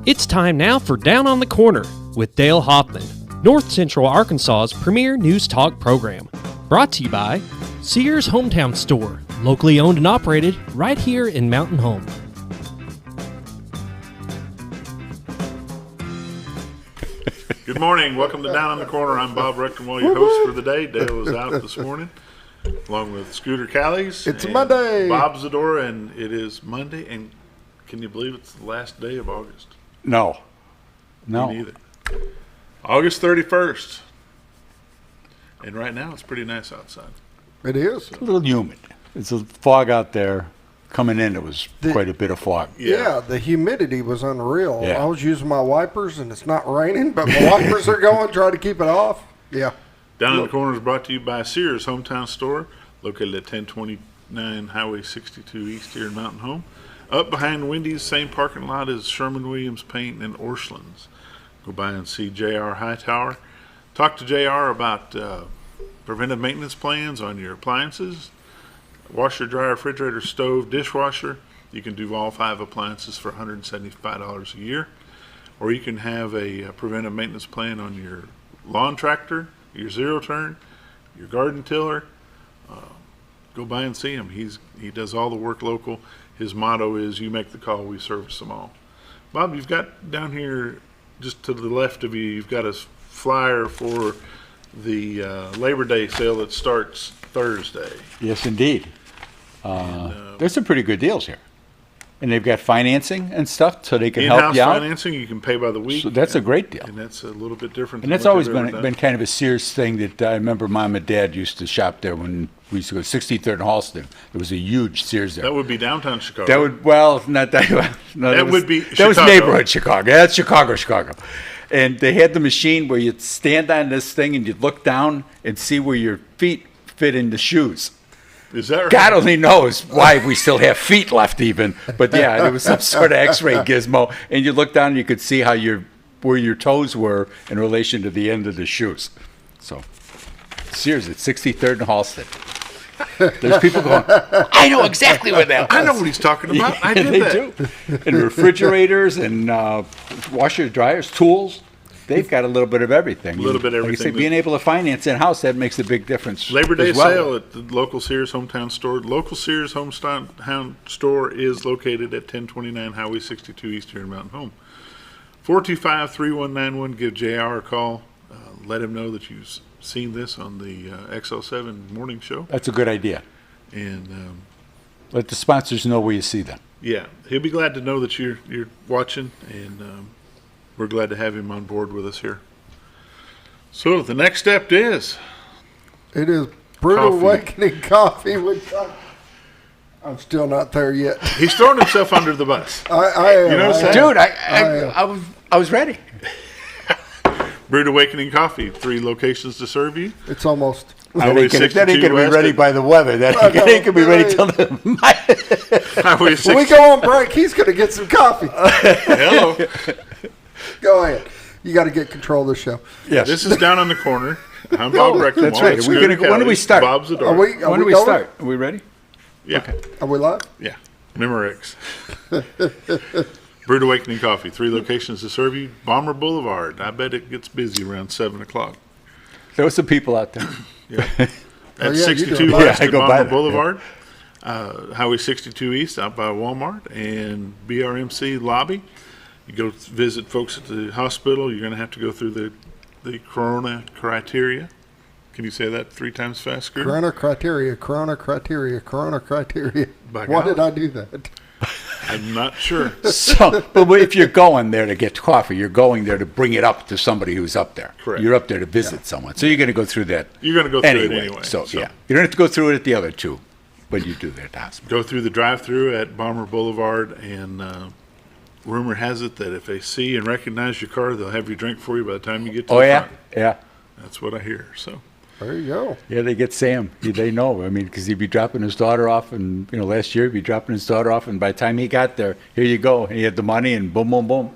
It's time now for Down on the Corner with Dale Hoffman, North Central Arkansas's premier news talk program. Brought to you by Sears Hometown Store, locally owned and operated right here in Mountain Home. Good morning. Welcome to Down on the Corner. I'm Bob Rectenwell, your host for the day. Dale is out this morning, along with Scooter Callies. It's Monday. Bob Zdora, and it is Monday. And can you believe it's the last day of August? No. Me neither. August 31st. And right now it's pretty nice outside. It is. A little humid. It's a fog out there. Coming in, it was quite a bit of fog. Yeah, the humidity was unreal. Yeah. I was using my wipers, and it's not raining, but my wipers are going, trying to keep it off. Yeah. Down on the Corner is brought to you by Sears Hometown Store, located at 1029 Highway 62 East here in Mountain Home. Up behind Wendy's, same parking lot as Sherman-Williams Paint and Orscheln's. Go by and see J.R. Hightower. Talk to J.R. about preventive maintenance plans on your appliances, washer, dryer, refrigerator, stove, dishwasher. You can do all 5 appliances for $175 a year. Or you can have a preventive maintenance plan on your lawn tractor, your zero-turn, your garden tiller. Go by and see him. He does all the work local. His motto is, you make the call, we service them all. Bob, you've got down here, just to the left of you, you've got a flyer for the Labor Day sale that starts Thursday. Yes, indeed. There's some pretty good deals here. And they've got financing and stuff, so they can help you out. In-house financing, you can pay by the week. So that's a great deal. And that's a little bit different. And that's always been kind of a Sears thing that I remember Mom and Dad used to shop there when we used to go 63rd and Halston. There was a huge Sears there. That would be downtown Chicago. That would, well, not that. No, that would be That was neighborhood Chicago. That's Chicago. And they had the machine where you'd stand on this thing and you'd look down and see where your feet fit in the shoes. Is that right? God only knows why we still have feet left even. But yeah, there was some sort of x-ray gizmo. And you look down and you could see how where your toes were in relation to the end of the shoes. So, Sears at 63rd and Halston. There's people going, I know exactly where that was. I know what he's talking about. I did they that. do. And refrigerators and washers, dryers, tools. They've got a little bit of everything. A little bit of Like everything. I say, being able to finance in-house, that makes a big difference. Labor Day as well. sale at the local Sears Hometown Store. Local Sears Hometown Store is located at 1029 Highway 62 East here in Mountain Home. 425-3191. Give JR a call. Let him know that you've seen this on the XL7 morning show. That's a good idea. And let the sponsors know where you see them. yeah, he'll be glad to know that you're watching, and we're glad to have him on board with us here. So the next step is It is Brutal Coffee. Awakening Coffee with I'm still not there yet. he's throwing himself under the bus. I am. You know what I'm saying? Dude, I was ready. Brewed Awakening Coffee, 3 locations to serve you. It's almost. Highway That ain't 62 going to be west ready at- by the weather. That ain't going to be ready till the... Highway When 60 we go on break, he's going to get some coffee. Hello. Go ahead. You got to get control of the show. Yes. This is Down on the Corner. I'm Bob Rectenwell. That's right. With When Scooter do we Callies, start? Bob Zdora. Are we When do we going? start? Are we ready? Yeah. Are we live? Yeah. Memorex. Brewed Awakening Coffee, 3 locations to serve you. Bomber Boulevard. I bet it gets busy around 7 o'clock. There were some people out there. Yeah. Oh, At yeah, you 62 do. West Yeah, I at go by Bomber there. Boulevard. Highway 62 East out by Walmart and BRMC lobby. You go visit folks at the hospital. You're going to have to go through the Corona criteria. Can you say that 3 times fast, Scooter? Corona criteria, Corona criteria, Corona criteria. By Why God. did I do that? I'm not sure. So, but if you're going there to get coffee, you're going there to bring it up to somebody who's up there. Correct. You're up there to visit someone. So you're going to go through that You're going to go through it anyway. So, yeah. You don't have to go through it at the other 2, but you do that at the hospital. Go through the drive-through at Bomber Boulevard, and rumor has it that if they see and recognize your car, they'll have your drink for you by the time you get to Oh, the yeah? front. Yeah. That's what I hear. So There you go. Yeah, they get Sam. They know. I mean, because he'd be dropping his daughter off, and last year he'd be dropping his daughter off, and by the time he got there, here you go. He had the money, and boom, boom, boom.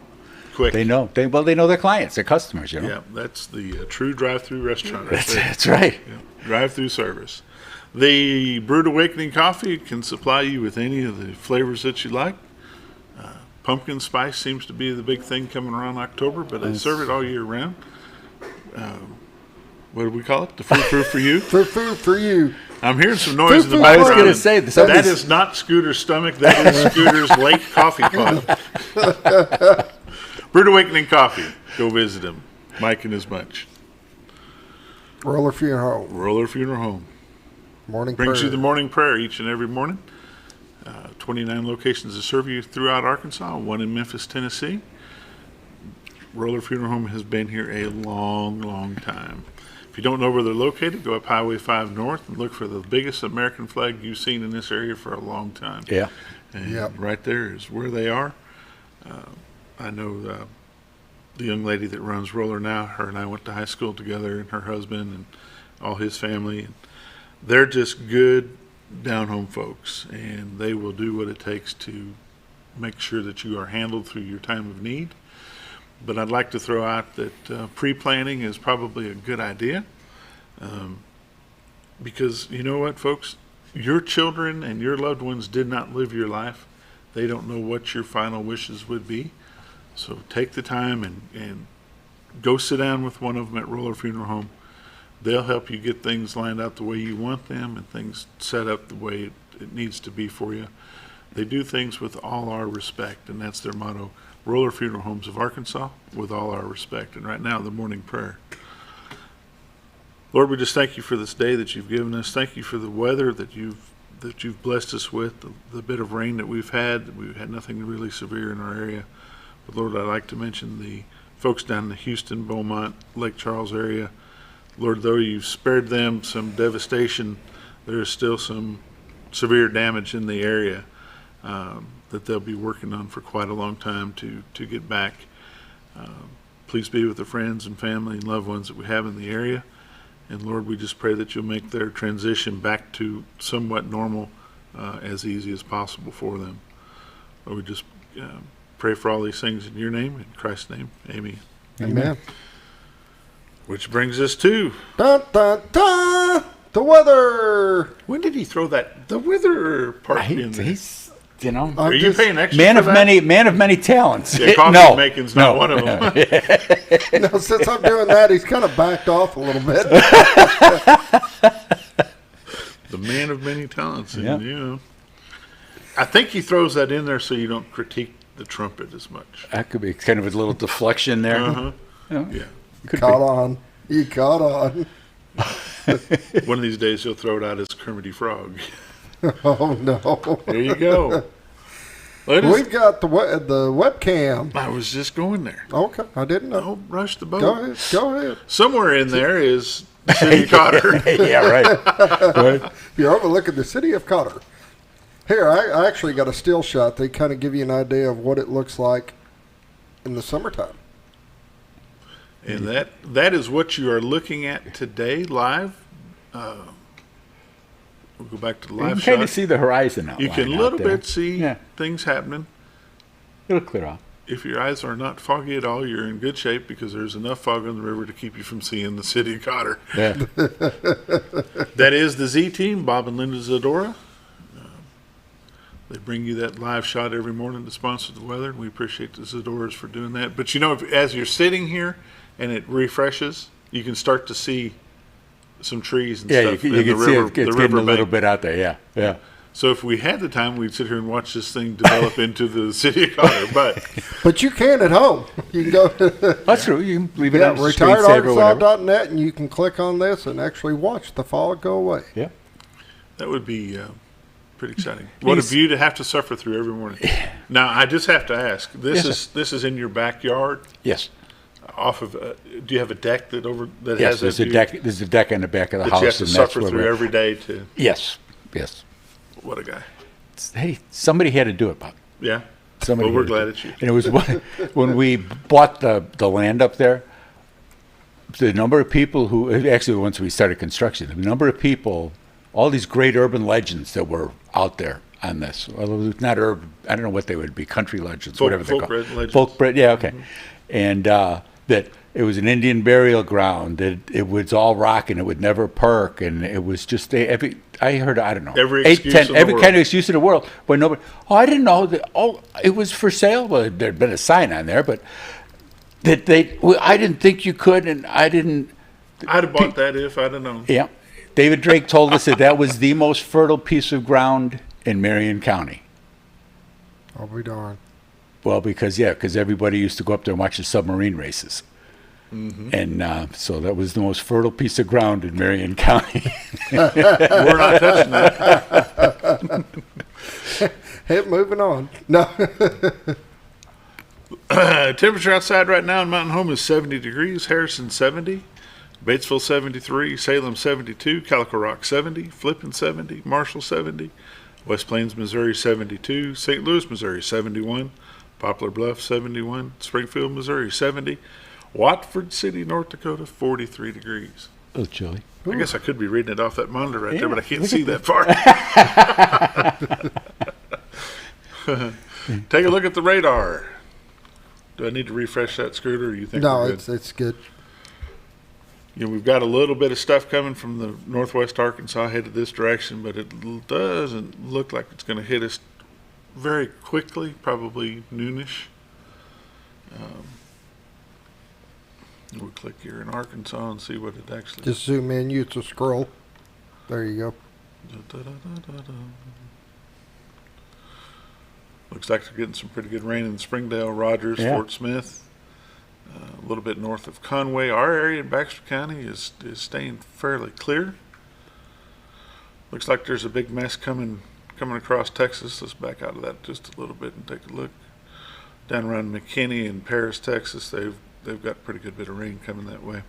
quick. They know. They know their clients, their customers. Yeah, that's the true drive-through restaurant. Right there. That's right. Yeah, drive-through service. The Brewed Awakening Coffee can supply you with any of the flavors that you like. Pumpkin spice seems to be the big thing coming around October, but they serve it all year round. What do we call it? The foo-foo for you? Foo-foo for you. I'm hearing some noise in the Foo-foo. background. I was going to say, That is not Scooter's stomach. That is Scooter's late coffee pot. Brewed Awakening Coffee. Go visit him. Mike and his bunch. Roller Funeral Home. Roller Funeral Home. Morning Brings prayer. you the morning prayer each and every morning. 29 locations to serve you throughout Arkansas, one in Memphis, Tennessee. Roller Funeral Home has been here a long, long time. If you don't know where they're located, go up Highway 5 North and look for the biggest American flag you've seen in this area for a long time. Yeah. And Yep. right there is where they are. I know the young lady that runs Roller now, her and I went to high school together, and her husband and all his family. And they're just good, down-home folks, and they will do what it takes to make sure that you are handled through your time of need. But I'd like to throw out that pre-planning is probably a good idea, because you know what, folks? Your children and your loved ones did not live your life. They don't know what your final wishes would be. So take the time and go sit down with one of them at Roller Funeral Home. They'll help you get things lined out the way you want them and things set up the way it needs to be for you. They do things with all our respect, and that's their motto. Roller Funeral Homes of Arkansas, with all our respect. And right now, the morning prayer. Lord, we just thank you for this day that you've given us. Thank you for the weather that you've blessed us with, the bit of rain that we've had. We've had nothing really severe in our area. But Lord, I'd like to mention the folks down in the Houston, Beaumont, Lake Charles area. Lord, though you've spared them some devastation, there is still some severe damage in the area that they'll be working on for quite a long time to get back. Please be with the friends and family and loved ones that we have in the area. And Lord, we just pray that you'll make their transition back to somewhat normal as easy as possible for them. Lord, we just pray for all these things in your name, in Christ's name. Amen. Amen. Which brings us to... Dun, dun, dun, the weather. When did he throw the weather part in there? He's, you know, Are you paying extra man for of that? man of many talents. Yeah, coffee making's not one of them. No, since I'm doing that, he's kind of backed off a little bit. The man of many talents. And, Yeah. you know, I think he throws that in there so you don't critique the trumpet as much. That could be kind of a little deflection there. Uh-huh. Yeah. Yeah. Could Caught be. on. You caught on. One of these days he'll throw it out as Kermity Frog. Oh, no. There you go. We've got the webcam. I was just going there. Okay, I didn't know. Don't rush the boat. Go ahead. Somewhere in there is City Cotter. Yeah, right. Right. You're overlooking the city of Cotter. Here, I actually got a still shot. They kind of give you an idea of what it looks like in the summertime. And that is what you are looking at today live. We'll go back to the You live can shot. kind of see the horizon outline. You can a out little there. bit see Yeah. things happening. It'll clear off. If your eyes are not foggy at all, you're in good shape because there's enough fog on the river to keep you from seeing the city of Cotter. Yeah. That is the Z Team, Bob and Linda Zdora. They bring you that live shot every morning to sponsor the weather, and we appreciate the Zdoras for doing that. But you know, as you're sitting here and it refreshes, you can start to see some trees and Yeah, stuff. you in can the see river, it's the getting a little riverbank. bit out there. Yeah, yeah. So if we had the time, we'd sit here and watch this thing develop into the city of Cotter. But you can at home. You can go That's true. You can leave it yeah, on screensaver or whatever. retiredarkansas.net, and you can click on this and actually watch the fog go away. Yeah. That would be pretty exciting. What a view to have to suffer through every morning. Now, I just have to ask. This is in your backyard. Yes. Off of. Do you have a deck that Yes. has There's that a view deck. There's a deck on the back of the that house, you have to and that's suffer where through we're. every day to? Yes. Yes. What a guy. Hey, somebody had to do it, Bob. Yeah. Somebody. Well, we're had to glad do it's you. And it was when we bought the land up there. The number of people who actually once we started construction, the number of people, all these great urban legends that were out there on this. Well, it was not urban. I don't know what they would be. Country legends, whatever they're called. Folk-bred legends. Folk-bred, yeah, okay. And that it was an Indian burial ground, that it was all rock and it would never perk, and it was just I heard, I don't know, Every excuse in the every world. kind of excuse in the world. But nobody, I didn't know that. Oh, it was for sale. Well, there'd been a sign on there, but I didn't think you could, and I didn't. I'd have bought that if I'd have known. Yeah, David Drake told us that was the most fertile piece of ground in Marion County. I'll be darned. Well, because everybody used to go up there and watch the submarine races. And so that was the most fertile piece of ground in Marion County. We're not touching that. Hey, moving on. No. Temperature outside right now in Mountain Home is 70 degrees. Harrison 70. Batesville 73. Salem 72. Calico Rock 70. Flippin 70. Marshall 70. West Plains, Missouri 72. St. Louis, Missouri 71. Poplar Bluff 71. Springfield, Missouri 70. Watford City, North Dakota 43 degrees. A little chilly. I guess I could be reading it off that monitor right there, but I can't see that far. Take a look at the radar. Do I need to refresh that, Scooter, or you think No, we're good? it's good. We've got a little bit of stuff coming from the northwest Arkansas headed this direction, but it doesn't look like it's going to hit us very quickly, probably noonish. We'll click here in Arkansas and see what it actually Just zoom in, use the scroll. There you go. Looks like they're getting some pretty good rain in Springdale, Rogers, Yeah. Fort Smith, a little bit north of Conway. Our area in Baxter County is staying fairly clear. Looks like there's a big mess coming across Texas. Let's back out of that just a little bit and take a look. Down around McKinney and Paris, Texas, they've got a pretty good bit of rain coming that way.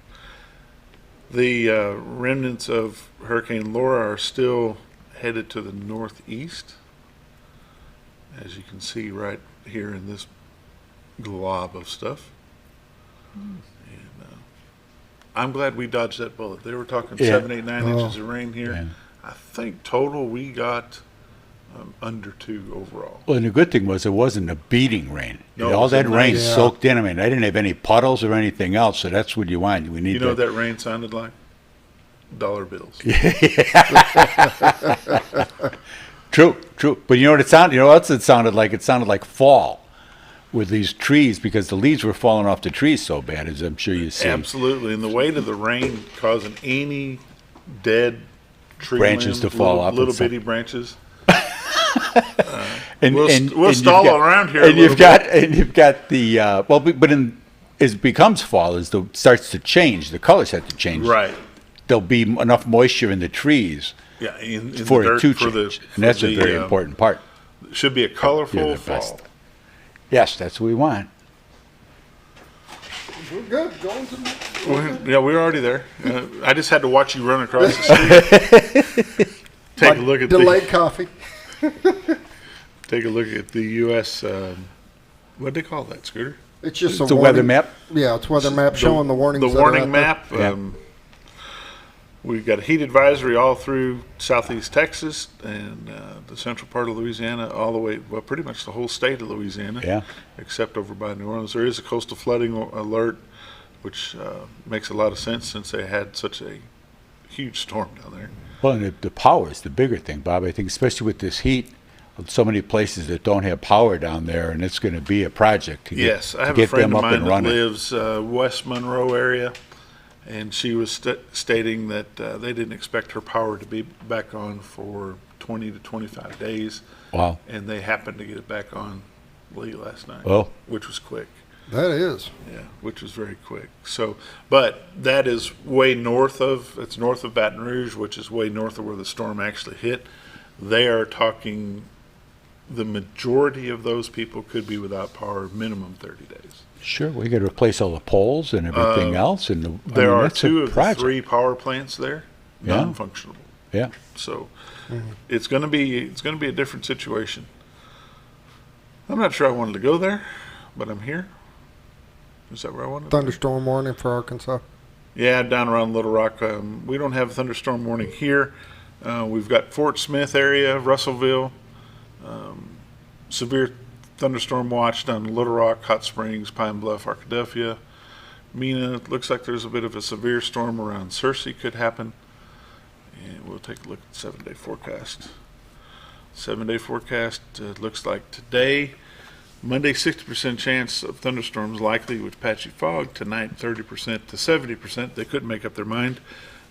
The remnants of Hurricane Laura are still headed to the northeast, as you can see right here in this glob of stuff. And I'm glad we dodged that bullet. They were talking 7, 8, 9 inches of rain here. Yeah. I think total we got under 2 overall. Well, and the good thing was it wasn't a beating rain. No, it All was a that rain nice- soaked in. I mean, I didn't have any puddles or anything else, so that's what you want. We need You know what that rain sounded like? Dollar bills. True. But you know what it sounded? You know what else it sounded like? It sounded like fall with these trees because the leaves were falling off the trees so bad, as I'm sure you see. Absolutely. And the weight of the rain causing any dead tree Branches limbs, to fall little, off and little stuff. bitty branches. And We'll you've stall got- around here a And little you've got the as it becomes fall, as it starts to change, the colors have to change. Right. There'll be enough moisture in the trees Yeah. In for the it to dirt, for change, the, and that's for a the, very important part. Should be a colorful You're the fall. best. Yes, that's what we want. We're good. Going to Yeah, we're already there. I just had to watch you run across the street. Take a look at delayed coffee. Take a look at the U.S. What do they call that, Scooter? It's just It's a weather warning- map. Yeah, it's weather map showing the warnings. The that are warning out there. map. Yeah. We've got a heat advisory all through southeast Texas and the central part of Louisiana, all the way, well, pretty much the whole state of Louisiana, Yeah. except over by New Orleans. There is a coastal flooding alert, which makes a lot of sense since they had such a huge storm down there. Well, and the power is the bigger thing, Bob. I think especially with this heat, so many places that don't have power down there, and it's going to be a project to get, Yes, I to have get a friend them of up mine and that running. lives West Monroe area, and she was stating that they didn't expect her power to be back on for 20 to 25 days, Wow. and they happened to get it back on late last night, Well, which was quick. That is. Yeah, which was very quick. So, but that is way north of, it's north of Baton Rouge, which is way north of where the storm actually hit. They are talking, the majority of those people could be without power minimum 30 days. sure, we got to replace all the poles and everything else. And There are that's a 2 of the project. 3 power plants there, Yeah. non-functional. Yeah. So it's going to be a different situation. I'm not sure I wanted to go there, but I'm here. Is that where I wanted to go? Thunderstorm warning for Arkansas. Yeah, down around Little Rock. We don't have a thunderstorm warning here. We've got Fort Smith area, Russellville, severe thunderstorm watch down in Little Rock, Hot Springs, Pine Bluff, Arkadelphia, Mina, looks like there's a bit of a severe storm around Searcy could happen. And we'll take a look at the 7-day forecast. 7-day forecast looks like today, Monday, 60% chance of thunderstorms likely with patchy fog. Tonight, 30% to 70%. They couldn't make up their mind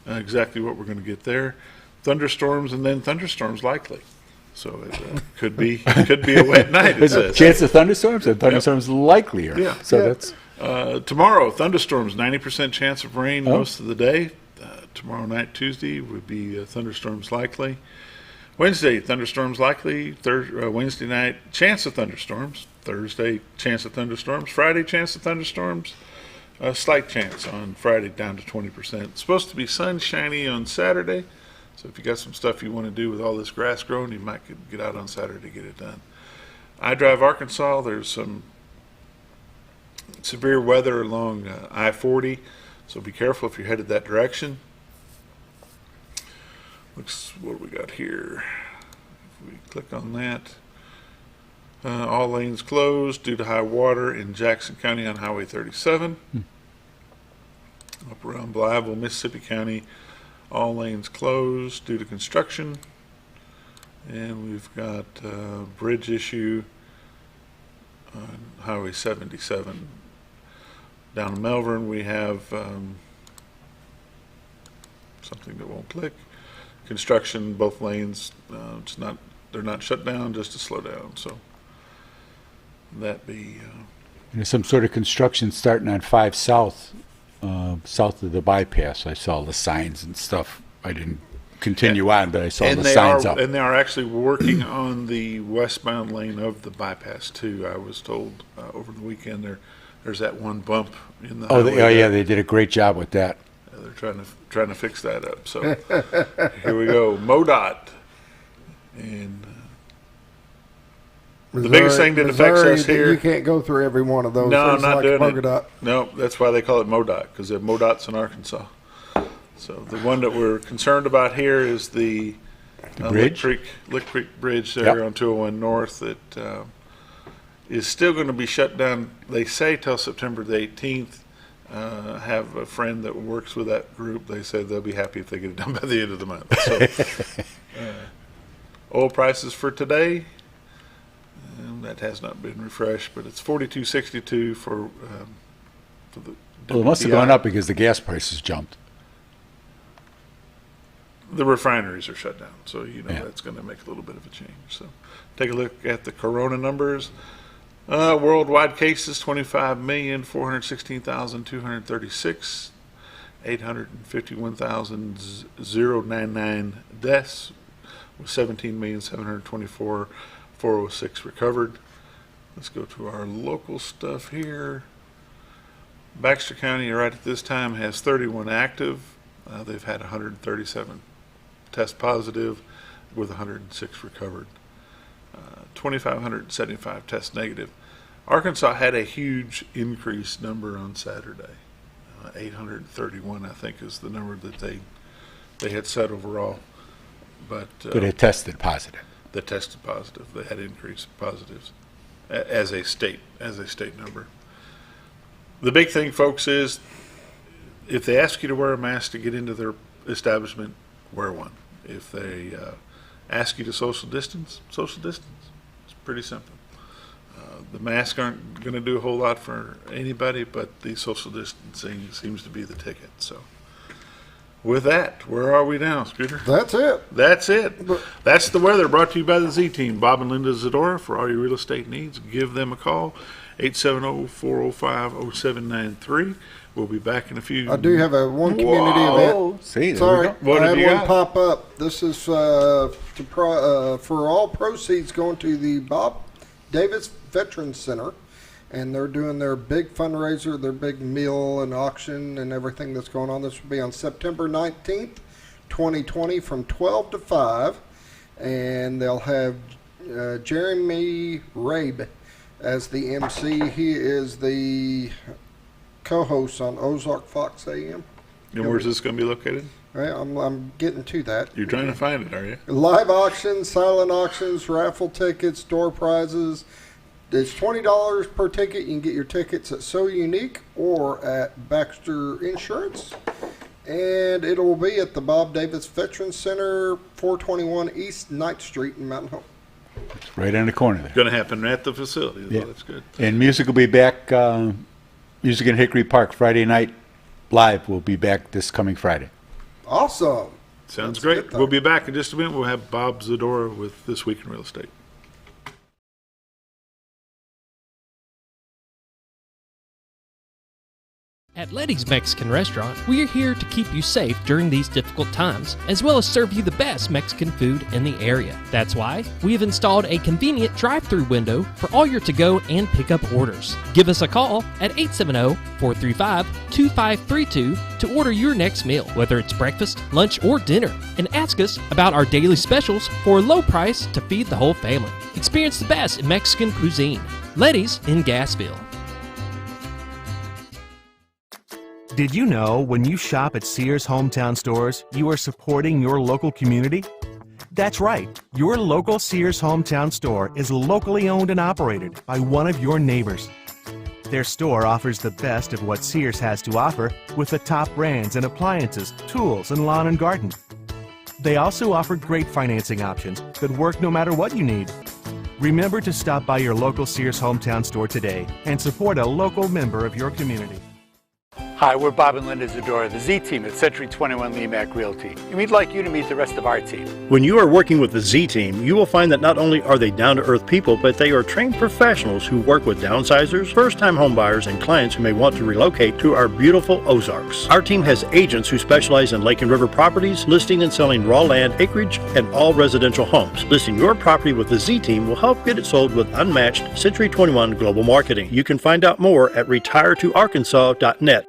exactly what we're going to get there. Thunderstorms and then thunderstorms likely. So it could be a wet night. There's a chance of thunderstorms and thunderstorms likelier. Yeah. So that's tomorrow, thunderstorms, 90% chance of rain most of the day. Tomorrow night, Tuesday, would be thunderstorms likely. Wednesday, thunderstorms likely. Wednesday night, chance of thunderstorms. Thursday, chance of thunderstorms. Friday, chance of thunderstorms. A slight chance on Friday, down to 20%. It's supposed to be sunshiny on Saturday. So if you got some stuff you want to do with all this grass growing, you might get out on Saturday to get it done. I drive Arkansas. There's some severe weather along I-40, so be careful if you're headed that direction. Looks, what do we got here? If we click on that, all lanes closed due to high water in Jackson County on Highway 37. Up around Blytheville, Mississippi County, all lanes closed due to construction. And we've got a bridge issue on Highway 77. Down in Melbourne, we have something that won't click. Construction, both lanes, they're not shut down, just to slow down. So that be. There's some sort of construction starting on 5 South, south of the bypass. I saw the signs and stuff. I didn't continue on, but I saw the signs up. And they are actually working on the westbound lane of the bypass too. I was told over the weekend there's that one bump in the highway. Yeah, they did a great job with that. They're trying to fix that up. So here we go. MoDOT. And the biggest thing that affects us here. You can't go through every one of those. No, I'm not doing MoDOT. it. No, that's why they call it MoDOT, because MoDOT's in Arkansas. So the one that we're concerned about here is the bridge? Lick Creek Bridge there on 201 North that is still going to be shut down, they say, till September the 18th. Have a friend that works with that group. They say they'll be happy if they get it done by the end of the month. So, oil prices for today, and that has not been refreshed, but it's $42.62 for the. Well, it must have gone up because the gas prices jumped. The refineries are shut down, so that's going to make a little bit of a change. So, take a look at the corona numbers. Worldwide cases, 25,416,236, 851,099 deaths, with 17,724,406 recovered. Let's go to our local stuff here. Baxter County, right at this time, has 31 active. They've had 137 test positive, with 106 recovered. 2,575 test negative. Arkansas had a huge increased number on Saturday. 831, I think, is the number that they had set overall. But it tested positive. They tested positive. They had increased positives as a state number. The big thing, folks, is if they ask you to wear a mask to get into their establishment, wear one. If they ask you to social distance. It's pretty simple. The masks aren't going to do a whole lot for anybody, but the social distancing seems to be the ticket. So, with that, where are we now, Scooter? That's it. That's the weather, brought to you by the Z-Team. Bob and Linda Zdora, for all your real estate needs. Give them a call, 870-405-0793. We'll be back in a few. I do have one community event. See, Sorry, What I have had you one got? pop up. This is for all proceeds going to the Bob Davis Veterans Center, and they're doing their big fundraiser, their big meal and auction and everything that's going on. This will be on September 19th, 2020, from 12 to 5, and they'll have Jeremy Rabe as the MC. He is the co-host on Ozark Fox AM. And where's this going to be located? Right, I'm getting to that. You're trying to find it, are you? Live auctions, silent auctions, raffle tickets, door prizes, It's $20 per ticket. You can get your tickets at So Unique or at Baxter Insurance. And it will be at the Bob Davis Veterans Center, 421 East 9th Street in Mountain Home. It's right on the corner there. Going to happen at the facility. Yeah. So that's good. And music will be back, music in Hickory Park, Friday night live will be back this coming Friday. Awesome. Sounds That's great. good, though. We'll be back in just a minute. We'll have Bob Zdora with This Week in Real Estate. At Letty's Mexican Restaurant, we are here to keep you safe during these difficult times, as well as serve you the best Mexican food in the area. That's why we have installed a convenient drive-through window for all your to-go and pickup orders. Give us a call at 870-435-2532 to order your next meal, whether it's breakfast, lunch, or dinner, and ask us about our daily specials for a low price to feed the whole family. Experience the best in Mexican cuisine. Letty's in Gassville. Did you know when you shop at Sears Hometown Stores, you are supporting your local community? That's right. Your local Sears Hometown Store is locally owned and operated by one of your neighbors. Their store offers the best of what Sears has to offer with the top brands and appliances, tools, and lawn and garden. They also offer great financing options that work no matter what you need. Remember to stop by your local Sears Hometown Store today and support a local member of your community. Hi, we're Bob and Linda Zdora, the Z Team at Century 21 LeMac Realty, and we'd like you to meet the rest of our team. When you are working with the Z Team, you will find that not only are they down-to-earth people, but they are trained professionals who work with downsizers, first-time homebuyers, and clients who may want to relocate to our beautiful Ozarks. Our team has agents who specialize in lake and river properties, listing and selling raw land, acreage, and all residential homes. Listing your property with the Z Team will help get it sold with unmatched Century 21 global marketing. You can find out more at retiretoarkansas.net.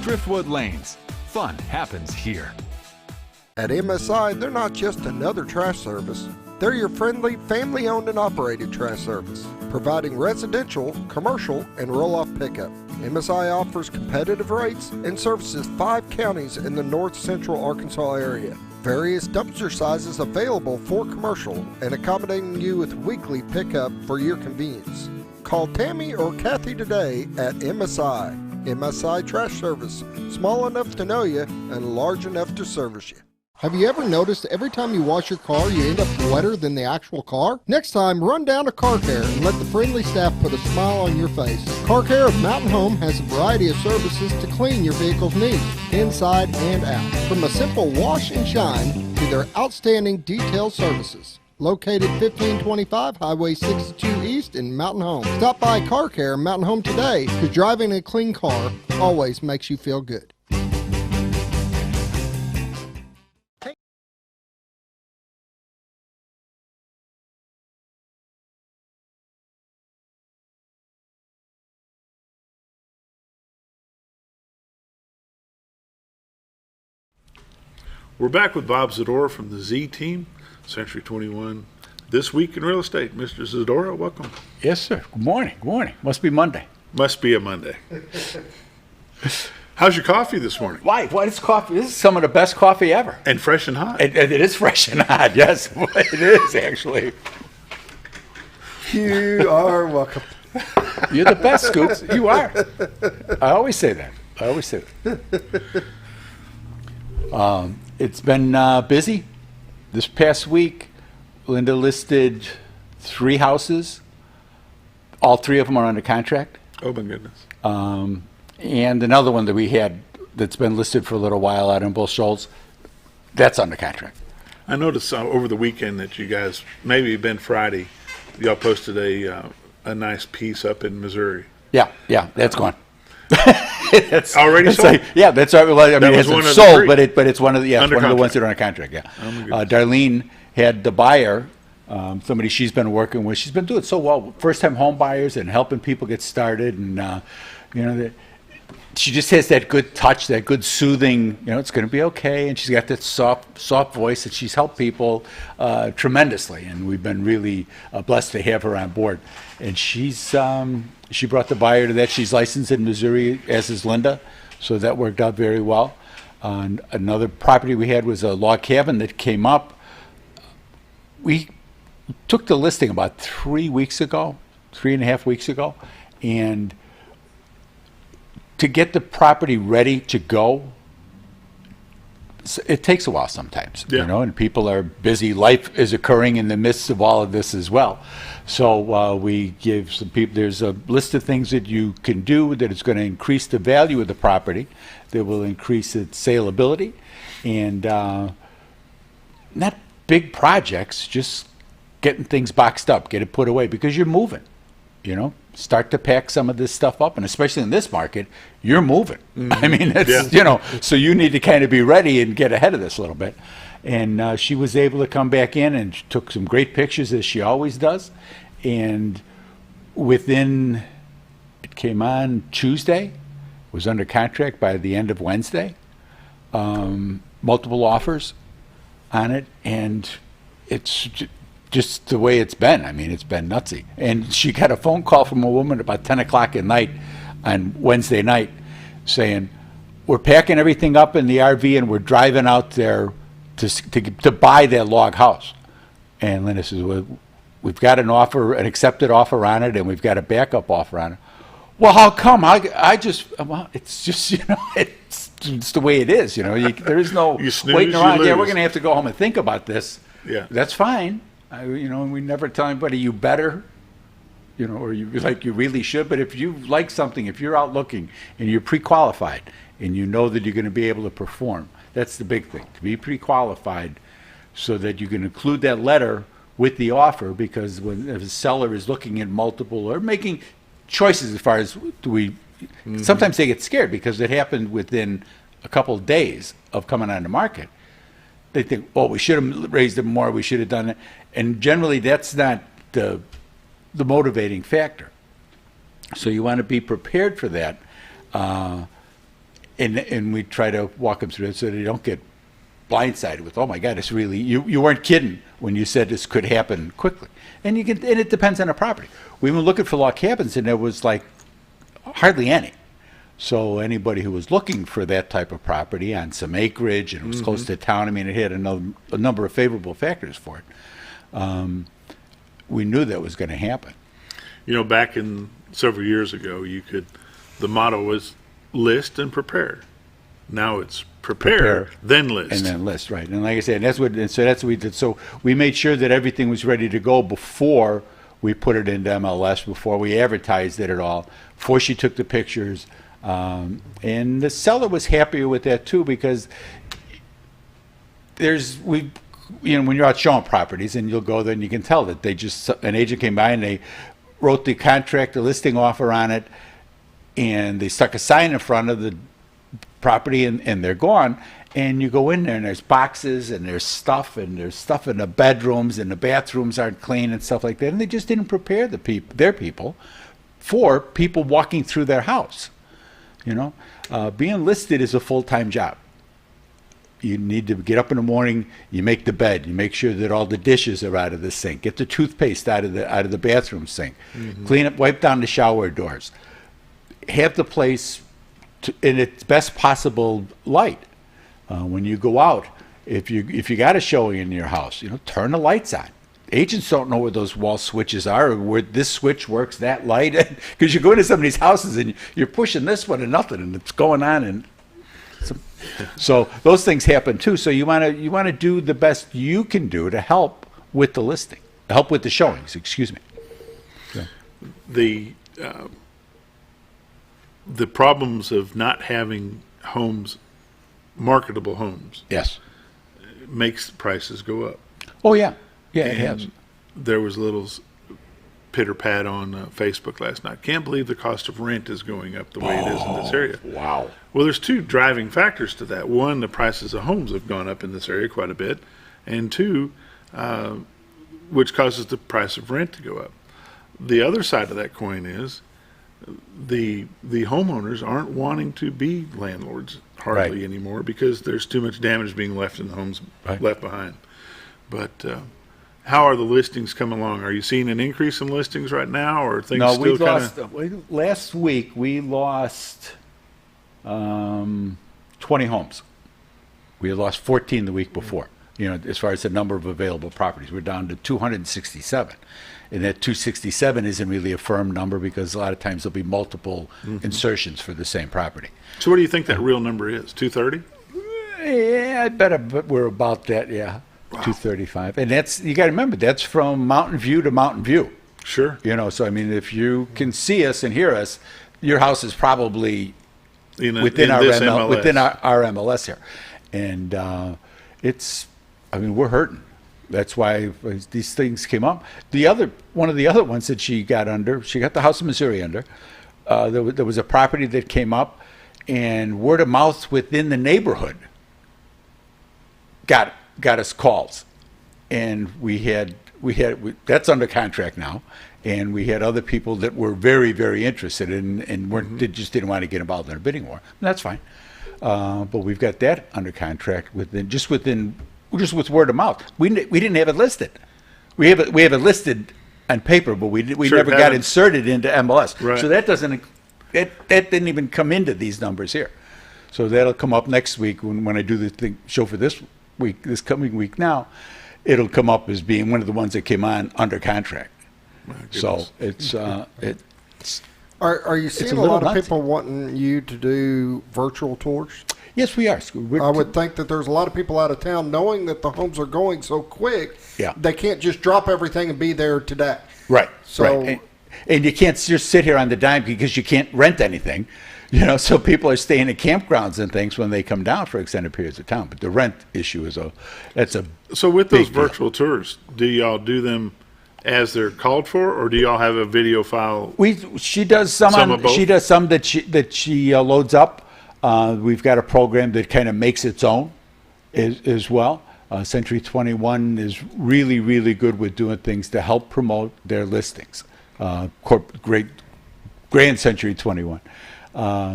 Driftwood Lanes. Fun happens here. At MSI, they're not just another trash service. They're your friendly, family-owned and operated trash service, providing residential, commercial, and roll-off pickup. MSI offers competitive rates and services 5 counties in the north central Arkansas area. Various dumpster sizes available for commercial and accommodating you with weekly pickup for your convenience. Call Tammy or Kathy today at MSI. MSI Trash Service, small enough to know you and large enough to service you. Have you ever noticed every time you wash your car, you end up wetter than the actual car? Next time, run down to Car Care and let the friendly staff put a smile on your face. Car Care of Mountain Home has a variety of services to clean your vehicle's needs, inside and out. From a simple wash and shine to their outstanding detailed services. Located 1525 Highway 62 East in Mountain Home. Stop by Car Care Mountain Home today, because driving a clean car always makes you feel good. We're back with Bob Zdora from the Z Team, Century 21. This Week in Real Estate. Mr. Zdora, welcome. Yes, sir. Good morning. Good morning. Must be Monday. Must be a Monday. How's your coffee this morning? Why? What is coffee? This is some of the best coffee ever. And fresh and hot. It is fresh and hot. Yes, it is actually. You are welcome. You're the best, Scoops. You are. I always say that. It's been busy. This past week, Linda listed 3 houses. All 3 of them are under contract. Oh, my goodness. And another one that we had that's been listed for a little while out in Bull Shoals, that's under contract. I noticed over the weekend that you guys, maybe been Friday, y'all posted a nice piece up in Missouri. Yeah, that's gone. That's already sold? Yeah, that's right. Well, I mean, it hasn't sold, but it's one of the Under one of the ones contract. that are on contract. Yeah. Oh, my goodness. Darlene had the buyer, somebody she's been working with. She's been doing so well, first-time home buyers and helping people get started, and she just has that good touch, that good soothing, it's going to be okay. And she's got that soft voice that she's helped people tremendously. And we've been really blessed to have her on board. And she brought the buyer to that. She's licensed in Missouri, as is Linda. So that worked out very well. Another property we had was a log cabin that came up. We took the listing about 3.5 weeks ago. And to get the property ready to go, it takes a while sometimes, and people are busy. Life is occurring in the midst of all of this as well. So we give some people, there's a list of things that you can do that is going to increase the value of the property, that will increase its saleability, and not big projects, just getting things boxed up, get it put away, because you're moving. Start to pack some of this stuff up, and especially in this market, you're moving. I mean, it's, so you need to kind of be ready and get ahead of this a little bit. And she was able to come back in and took some great pictures, as she always does. And it came on Tuesday, was under contract by the end of Wednesday. Multiple offers on it, and it's just the way it's been. I mean, it's been nutsy. And she got a phone call from a woman about 10 o'clock at night on Wednesday night saying, we're packing everything up in the RV and we're driving out there to buy that log house. And Linda says, well, we've got an accepted offer on it, and we've got a backup offer on it. Well, how come? It's just, it's the way it is, there is no waiting around. Yeah, we're going to have to go home and think about this. Yeah. That's fine. And we never tell anybody you better, or you really should. But if you like something, if you're out looking and you're pre-qualified and you know that you're going to be able to perform, that's the big thing, to be pre-qualified so that you can include that letter with the offer, because when the seller is looking at multiple or making choices as far as sometimes they get scared because it happened within a couple of days of coming on the market. They think, oh, we should have raised it more, we should have done it. And generally, that's not the motivating factor. So you want to be prepared for that. And we try to walk them through it so they don't get blindsided with, oh my God, it's really, you weren't kidding when you said this could happen quickly. And it depends on the property. We were looking for log cabins, and there was like hardly any. So anybody who was looking for that type of property on some acreage, and it was close to town, I mean, it had a number of favorable factors for it. We knew that was going to happen. Back in several years ago, the motto was list and prepare. Now it's prepare, then list. And then list, right. And like I said, that's what we did. So we made sure that everything was ready to go before we put it into MLS, before we advertised it at all, before she took the pictures. And the seller was happier with that too, because when you're out showing properties and you'll go there and you can tell that an agent came by and they wrote the contract, the listing offer on it, and they stuck a sign in front of the property and they're gone. And you go in there and there's boxes and there's stuff in the bedrooms, and the bathrooms aren't clean and stuff like that. And they just didn't prepare their people for people walking through their house. Being listed is a full-time job. You need to get up in the morning, you make the bed, you make sure that all the dishes are out of the sink, get the toothpaste out of the bathroom sink, clean up, wipe down the shower doors, have the place in its best possible light. When you go out, if you got a showing in your house, turn the lights on. Agents don't know where those wall switches are, or where this switch works, that light, because you go into somebody's houses and you're pushing this one and nothing, and it's going on, and so those things happen too. So you want to do the best you can do to help with the listing, help with the showings. Excuse me. The problems of not having marketable homes, yes, makes prices go up. Oh yeah. Yeah, it has. There was a little pitter-pat on Facebook last night. Can't believe the cost of rent is going up the way it is in this area. Wow. Well, there's two driving factors to that. One, the prices of homes have gone up in this area quite a bit. And two, which causes the price of rent to go up. The other side of that coin is the homeowners aren't wanting to be landlords hardly Right. anymore because there's too much damage being left in the homes Right. left behind. But how are the listings coming along? Are you seeing an increase in listings right now, or are things No, still kind of? last week we lost 20 homes. We had lost 14 the week before. You know, as far as the number of available properties, we're down to 267. And that 267 isn't really a firm number because a lot of times there'll be multiple insertions for the same property. So what do you think that real number is? 230? Yeah, I bet we're about that, yeah. 235. And that's, you got to remember, that's from Mountain View to Mountain View. Sure. You know, so I mean, if you can see us and hear us, your house is probably within our this MLS. MLS. Within our MLS here. And it's, I mean, we're hurting. That's why these things came up. One of the other ones that she got the house in Missouri under. There was a property that came up, and word of mouth within the neighborhood got us calls, and we had that's under contract now, and we had other people that were very, very interested and weren't they just didn't want to get involved in a bidding war. And that's fine, but we've got that under contract just with word of mouth. We didn't have it listed. We have it listed on paper, but we Sure, never got inserted into MLS. Right. So that that didn't even come into these numbers here. So that'll come up next week when I do the show for this coming week now. It'll come up as being one of the ones that came on under contract. So it's Are you seeing a little lot of nuts. people wanting you to do virtual tours? yes, we are. I would think that there's a lot of people out of town knowing that the homes are going so quick. Yeah. They can't just drop everything and be there today. Right. So- right. And you can't just sit here on the dime because you can't rent anything. You know, so people are staying at campgrounds and things when they come down for extended periods of time. But the rent issue is that's a So with those big deal. virtual tours, do y'all do them as they're called for, or do y'all have a video file? She does some Some of both? she does some that she loads up. We've got a program that kind of makes its own as well. Century 21 is really, really good with doing things to help promote their listings. Grand Century 21,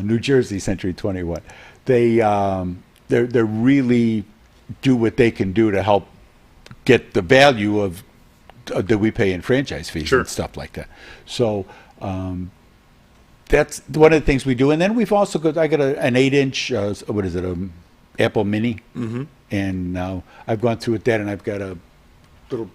New Jersey Century 21. They really do what they can do to help get the value of that we pay in franchise fees Sure. and stuff like that. So that's one of the things we do. And then we've also got, I got an 8-inch, what is it, Apple Mini. Mm-hmm. And I've gone through with that, and I've got a little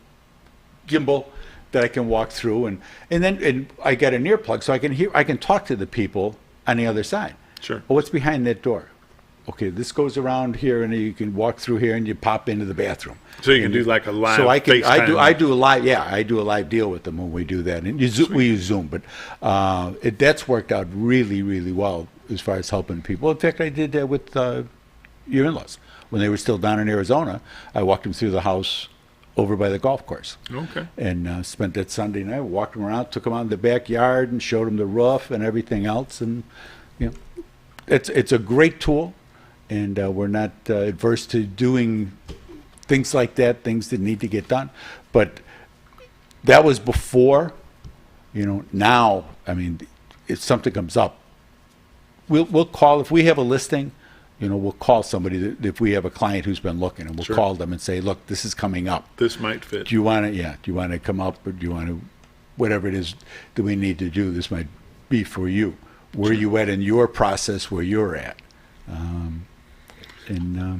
gimbal that I can walk through, and I got an earplug so I can talk to the people on the other side. Sure. Oh, what's behind that door? Okay, this goes around here, and you can walk through here, and you pop into the bathroom. So you can do like a live So I FaceTime. do a live deal with them when we do that, and we use Zoom, but that's worked out really, really well as far as helping people. In fact, I did that with your in-laws when they were still down in Arizona. I walked them through the house over by the golf course. Okay. And spent that Sunday night, walked them around, took them out in the backyard, and showed them the roof and everything else. And you know, it's a great tool, and we're not adverse to doing things like that, things that need to get done. But that was before. You know, now, I mean, if something comes up, we'll call if we have a listing. You know, we'll call somebody if we have a client who's been looking, and we'll Sure. call them and say, "Look, this is coming up. This might fit. Do you want to? Yeah. Do you want to come up, or do you want to, whatever it is that we need to do? This might be for you. Where are you at in your process? Where you're at?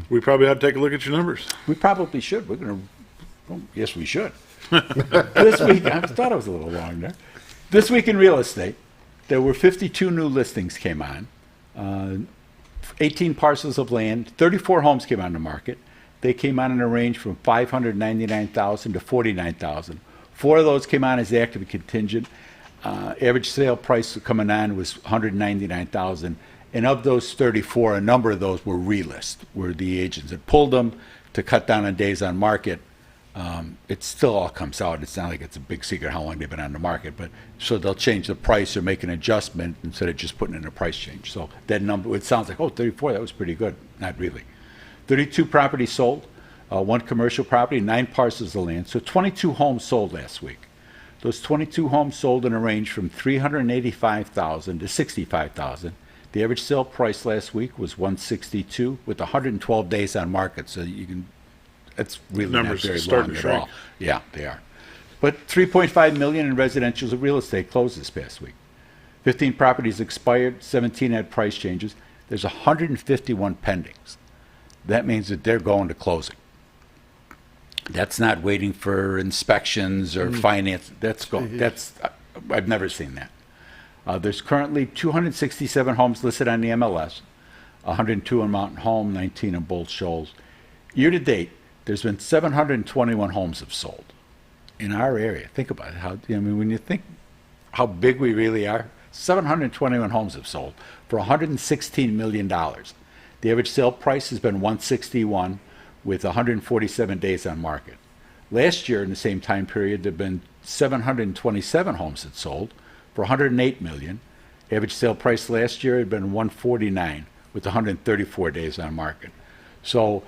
We probably ought to take a look at your numbers. We probably should. We're gonna. Well, yes, we should. This week, I thought it was a little long there. This week in real estate, there were 52 new listings came on. 18 parcels of land, 34 homes came on the market. They came on in a range from $599,000 to $49,000. 4 of those came on as active and contingent. Average sale price coming on was $199,000. And of those 34, a number of those were relist, where the agents had pulled them to cut down on days on market. It still all comes out. It's not like it's a big secret how long they've been on the market, but so they'll change the price or make an adjustment instead of just putting in a price change. So that number, it sounds like, 34, that was pretty good. Not really. 32 properties sold, 1 commercial property, 9 parcels of land. So 22 homes sold last week. Those 22 homes sold in a range from $385,000 to $65,000. The average sale price last week was $162 with 112 days on market. So you can, that's really not very long at all. Yeah, they are. But $3.5 million in residential real estate closed this past week. 15 properties expired, 17 had price changes. There's 151 pendings. That means that they're going to closing. That's not waiting for inspections or finance. I've never seen that. There's currently 267 homes listed on the MLS, 102 in Mountain Home, 19 in Bold Shoals. Year to date, there's been 721 homes have sold in our area. Think about it. When you think how big we really are, 721 homes have sold for $116 million. The average sale price has been $161 with 147 days on market. Last year, in the same time period, there have been 727 homes that sold for $108 million. Average sale price last year had been $149 with 134 days on market. So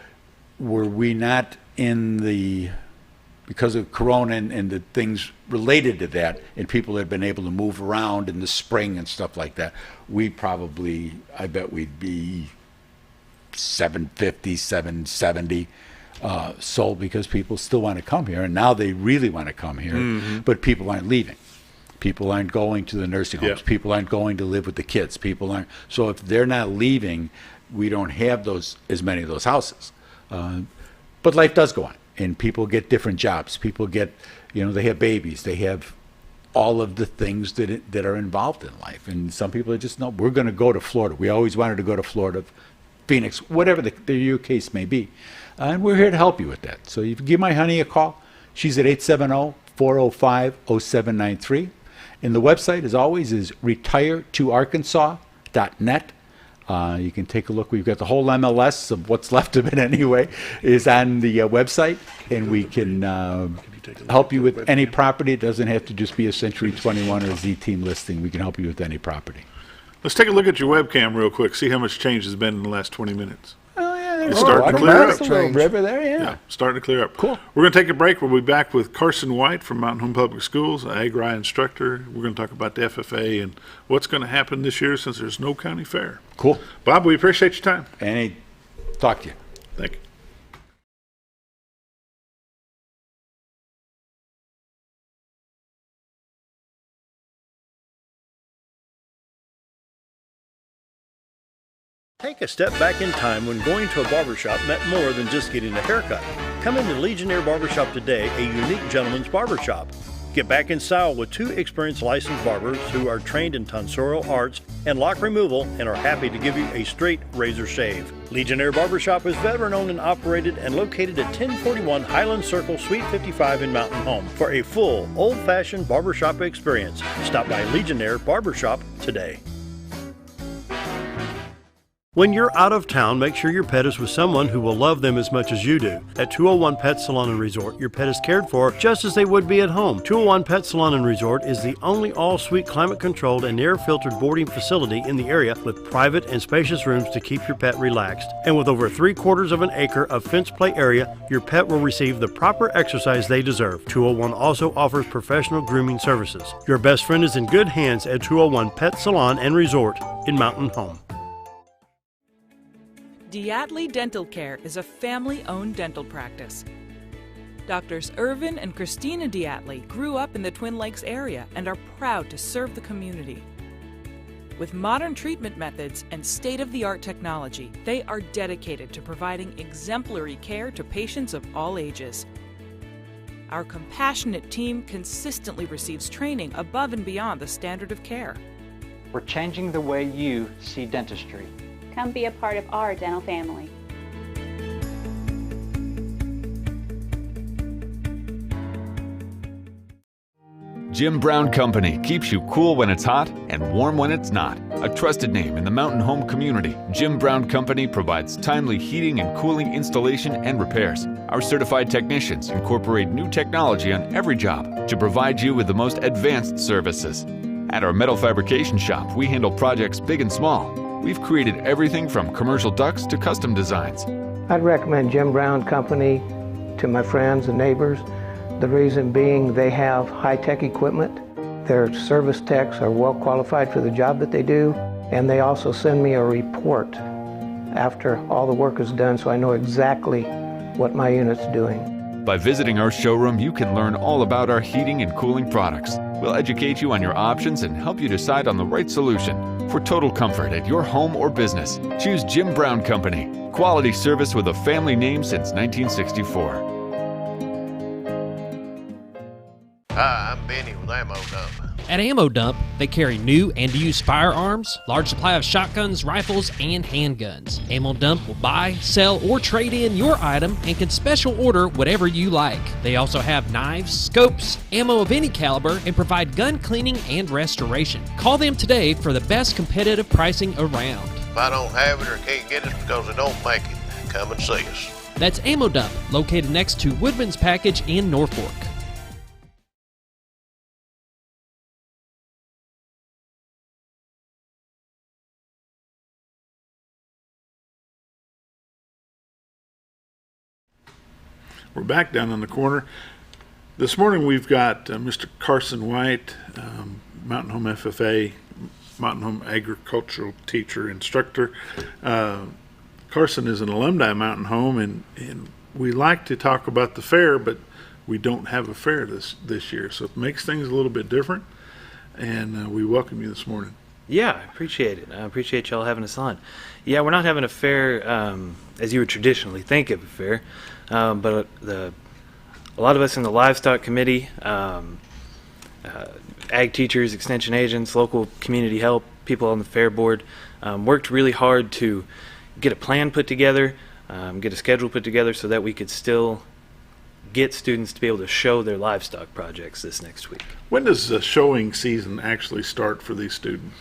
were we not in the, because of Corona and the things related to that, and people had been able to move around in the spring and stuff like that, we probably, I bet we'd be 750, 770 sold, because people still want to come here, and now they really want to come here, but people aren't leaving. People aren't going to the nursing homes. Yep. People aren't going to live with the kids. People aren't. So if they're not leaving, we don't have as many of those houses. But life does go on, and people get different jobs. People get, they have babies. They have all of the things that are involved in life. And some people are just, no, we're going to go to Florida. We always wanted to go to Florida, Phoenix, whatever your case may be. And we're here to help you with that. So you can give my honey a call. She's at 870-405-0793. And the website, as always, is retiretoarkansas.net. You can take a look. We've got the whole MLS of what's left of it anyway is on the website. And we can help you with any property. It doesn't have to just be a Century 21 or a Z-Team listing. We can help you with any property. Let's take a look at your webcam real quick, see how much change has been in the last 20 minutes. Oh, yeah. It's starting to clear up. A little river there, Yeah, starting to clear up. Cool. We're going to take a break. We'll be back with Carson White from Mountain Home Public Schools, Ag-Rye instructor. We're going to talk about the FFA and what's going to happen this year since there's no county fair. Cool. Bob, we appreciate your time. And talk to you. Thank you. Take a step back in time when going to a barbershop meant more than just getting a haircut. Come into Legionnaire Barbershop today, a unique gentleman's barbershop. Get back in style with 2 experienced licensed barbers who are trained in tonsorial arts and lock removal and are happy to give you a straight razor shave. Legionnaire Barbershop is veteran-owned and operated and located at 1041 Highland Circle, Suite 55 in Mountain Home. For a full, old-fashioned barbershop experience, stop by Legionnaire Barbershop today. When you're out of town, make sure your pet is with someone who will love them as much as you do. At 201 Pet Salon and Resort, your pet is cared for just as they would be at home. 201 Pet Salon and Resort is the only all-suite climate-controlled and air-filtered boarding facility in the area with private and spacious rooms to keep your pet relaxed. And with over 3/4 of an acre of fenced play area, your pet will receive the proper exercise they deserve. 201 also offers professional grooming services. Your best friend is in good hands at 201 Pet Salon and Resort in Mountain Home. Diatley Dental Care is a family-owned dental practice. Doctors Irvin and Christina Diatley grew up in the Twin Lakes area and are proud to serve the community. With modern treatment methods and state-of-the-art technology, they are dedicated to providing exemplary care to patients of all ages. Our compassionate team consistently receives training above and beyond the standard of care. We're changing the way you see dentistry. Come be a part of our dental family. Jim Brown Company keeps you cool when it's hot and warm when it's not. A trusted name in the mountain home community, Jim Brown Company provides timely heating and cooling installation and repairs. Our certified technicians incorporate new technology on every job to provide you with the most advanced services. At our metal fabrication shop, we handle projects big and small. We've created everything from commercial ducts to custom designs. I'd recommend Jim Brown Company to my friends and neighbors The reason being they have high-tech equipment. Their service techs are well qualified for the job that they do, and they also send me a report after all the work is done so I know exactly what my unit's doing. By visiting our showroom, you can learn all about our heating and cooling products. We'll educate you on your options and help you decide on the right solution. For total comfort at your home or business, choose Jim Brown Company. Quality service with a family name since 1964. Hi, I'm Benny with Ammo Dump. At Ammo Dump, they carry new and used firearms, large supply of shotguns, rifles, and handguns. Ammo Dump will buy, sell, or trade in your item and can special order whatever you like. They also have knives, scopes, ammo of any caliber, and provide gun cleaning and restoration. Call them today for the best competitive pricing around. If I don't have it or can't get it because they don't make it, come and see us. That's Ammo Dump, located next to Woodman's Package in Norfolk. We're back down on the corner. This morning we've got Mr. Carson White, Mountain Home FFA, Mountain Home Agricultural Teacher Instructor. Carson is an alumni of Mountain Home, and we like to talk about the fair, but we don't have a fair this year, so it makes things a little bit different, and we welcome you this morning. Yeah, I appreciate it. I appreciate y'all having us on. Yeah, we're not having a fair as you would traditionally think of a fair, but a lot of us in the livestock committee, ag teachers, extension agents, local community help, people on the fair board, worked really hard to get a plan put together, get a schedule put together so that we could still get students to be able to show their livestock projects this next week. When does the showing season actually start for these students?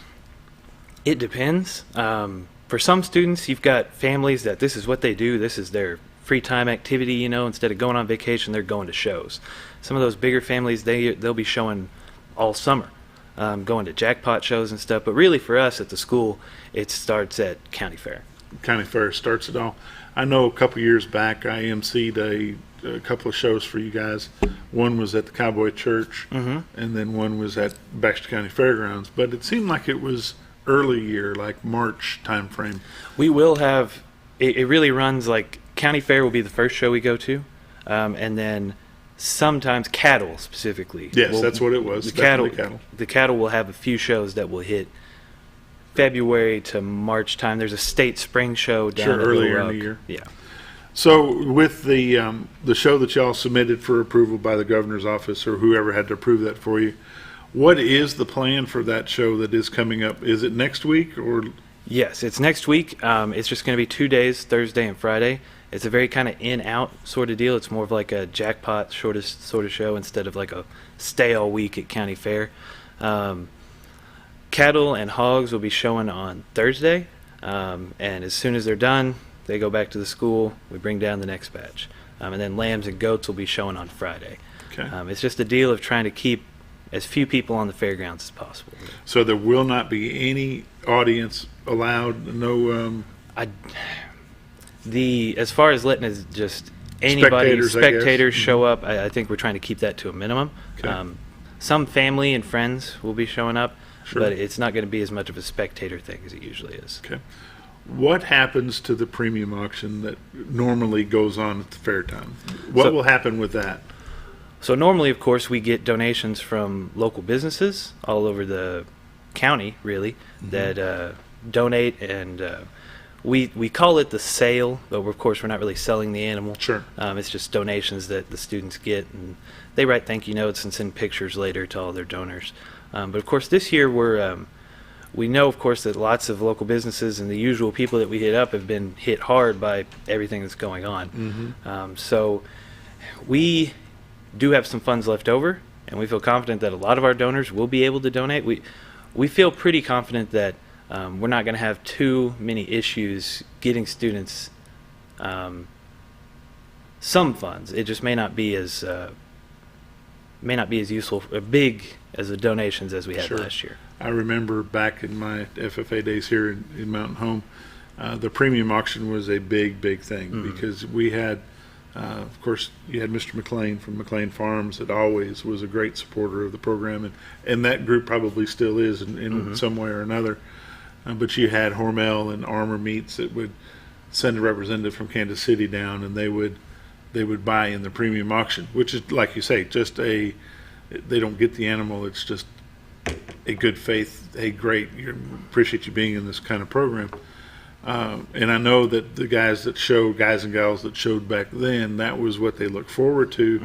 It depends. For some students, you've got families that this is what they do, this is their free time activity, you know, instead of going on vacation, they're going to shows. Some of those bigger families, they'll be showing all summer, going to jackpot shows and stuff. But really for us at the school, it starts at County Fair. County Fair starts it all. I know a couple years back I emceed a couple of shows for you guys. One was at the Cowboy Church, and then one was at Baxter County Fairgrounds. But it seemed like it was early year, like March time frame. We will have, it really runs like County Fair will be the first show we go to, and then sometimes cattle specifically. Yes, that's what it was. The cattle will have a few shows that will hit February to March time. There's a state spring show down earlier in the year. Yeah. So with the show that y'all submitted for approval by the governor's office or whoever had to approve that for you, what is the plan for that show that is coming up? Is it next week or? Yes, it's next week. It's just going to be 2 days, Thursday and Friday. It's a very kind of in-out sort of deal. It's more of like a jackpot sort of show instead of like a stay all week at County Fair. Cattle and hogs will be showing on Thursday, and as soon as they're done, they go back to the school. We bring down the next batch. And then lambs and goats will be showing on Friday. Okay. It's just a deal of trying to keep as few people on the fairgrounds as possible. So there will not be any audience allowed? No. As far as letting us just anybody, spectators show Mm-hmm. up, I think we're trying to keep that to a minimum. Okay. Some family and friends will be showing up, Sure. but it's not going to be as much of a spectator thing as it usually is. Okay. What happens to the premium auction that normally goes on at the fair time? What will happen with that? So normally, of course, we get donations from local businesses all over the county, really, that donate, and we call it the sale, but of course we're not really selling the animal. Sure. It's just donations that the students get, and they write thank you notes and send pictures later to all their donors. But of course, this year we know, of course, that lots of local businesses and the usual people that we hit up have been hit hard by everything that's going on. So we do have some funds left over, and we feel confident that a lot of our donors will be able to donate. We feel pretty confident that we're not going to have too many issues getting students some funds. It just may not be as useful or big as the donations as we had last year. I remember back in my FFA days here in Mountain Home, the premium auction was a big thing because we had Of course, you had Mr. McLean from McLean Farms that always was a great supporter of the program, and that group probably still is in some way or another. But you had Hormel and Armor Meats that would send a representative from Kansas City down, and they would buy in the premium auction, which is, like you say, just they don't get the animal. It's just a good faith. Hey, great, appreciate you being in this kind of program. And I know that the guys and gals that showed back then, that was what they looked forward to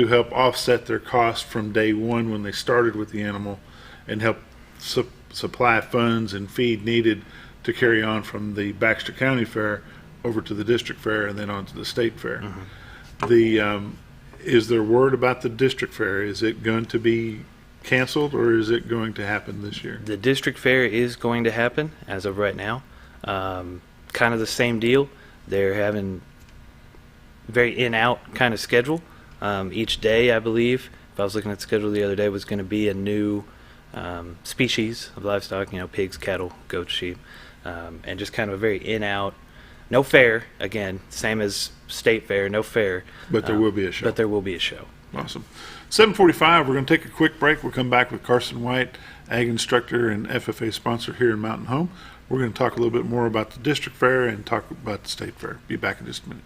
help offset their cost from day one when they started with the animal, and help supply funds and feed needed to carry on from the Baxter County Fair over to the district fair and then on to the state fair. Is there word about the district fair? Is it going to be canceled, or is it going to happen this year? The district fair is going to happen as of right now. Kind of the same deal. They're having very in-out kind of schedule. Each day, I believe, if I was looking at the schedule the other day, was going to be a new species of livestock, pigs, cattle, goats, sheep, and just kind of a very in-out, no fair, again, same as state fair, no fair. But there will be a show. But there will be a show. Awesome. 7:45, we're going to take a quick break. We'll come back with Carson White, ag instructor and FFA sponsor here in Mountain Home. We're going to talk a little bit more about the district fair and talk about the state fair. Be back in just a minute.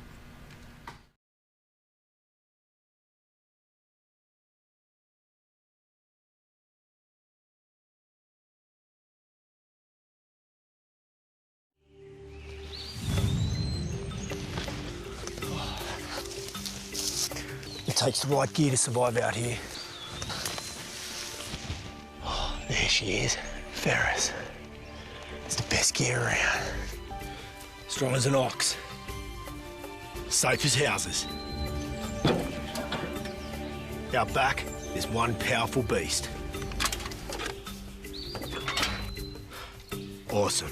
It takes the right gear to survive out here. Oh, there she is, Ferris. It's the best gear around. Strong as an ox. Safe as houses. Out back, there's one powerful beast. Awesome.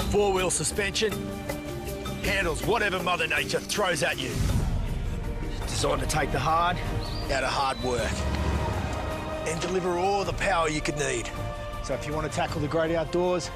Four-wheel suspension. Handles whatever Mother Nature throws at you. Designed to take the hard out of hard work and deliver all the power you could need. So if you want to tackle the great outdoors,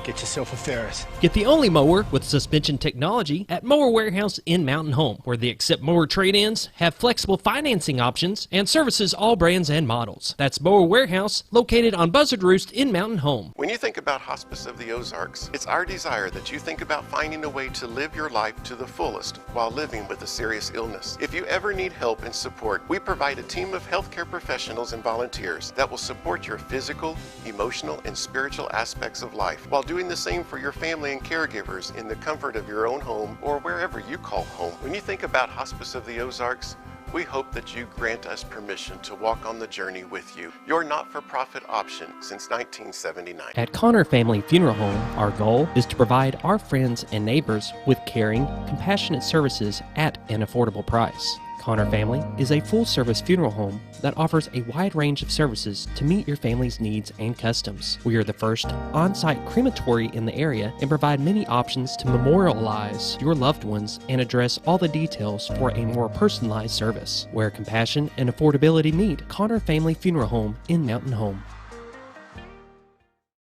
get yourself a Ferris. Get the only mower with suspension technology at Mower Warehouse in Mountain Home, where they accept mower trade-ins, have flexible financing options, and services all brands and models. That's Mower Warehouse, located on Buzzard Roost in Mountain Home. When you think about Hospice of the Ozarks, it's our desire that you think about finding a way to live your life to the fullest while living with a serious illness. If you ever need help and support, we provide a team of healthcare professionals and volunteers that will support your physical, emotional, and spiritual aspects of life, while doing the same for your family and caregivers in the comfort of your own home or wherever you call home. When you think about Hospice of the Ozarks, we hope that you grant us permission to walk on the journey with you. Your not-for-profit option since 1979. At Connor Family Funeral Home, our goal is to provide our friends and neighbors with caring, compassionate services at an affordable price. Connor Family is a full-service funeral home that offers a wide range of services to meet your family's needs and customs. We are the first on-site crematory in the area and provide many options to memorialize your loved ones and address all the details for a more personalized service. Where compassion and affordability meet, Connor Family Funeral Home in Mountain Home.